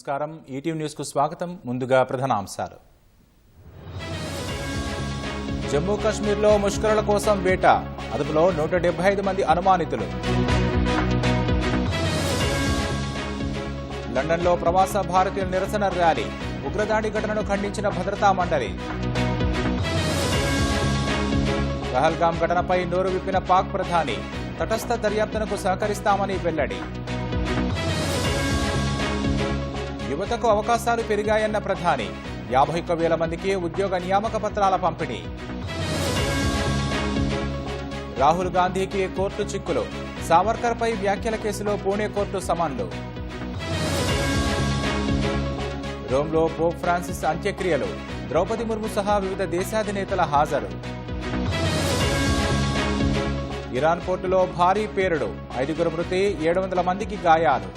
నమస్కారం ETV news కు స్వాగతం ముందుగా ప్రధానాంశాలు జమ్మూ కాశ్మీర్లో ముష్కరుల కోసం వేట అదుపులో 175 మంది అనుమానితులు లండన్లో ప్రవాస భారతీయుల నిరసన ర్యాలీ ఉగ్రదాడి ఘటనను ఖండించిన భద్రతా మండలి పహల్గాం ఘటనపై నోరు విప్పిన పాక్ ప్రధాని తటస్థ దర్యాప్తునకు సహకరిస్తామని వెల్లడి యువతకు అవకాశాలు పెరిగాయన్న ప్రధాని 51,000 మందికి ఉద్యోగ నియామక పత్రాల పంపిణీ రాహుల్ గాంధీకి కోర్టు చిక్కులు సావర్కర్పై వ్యాఖ్యల కేసులో పూణే కోర్టు సమన్లు రోమ్లో పోప్ ఫ్రాన్సిస్ అంత్యక్రియలు ద్రౌపది ముర్ము సహా వివిధ దేశాధినేతల హాజరు ఇరాన్ పోర్టులో భారీ పేలుడు 5 మృతి 700 మందికి గాయాలు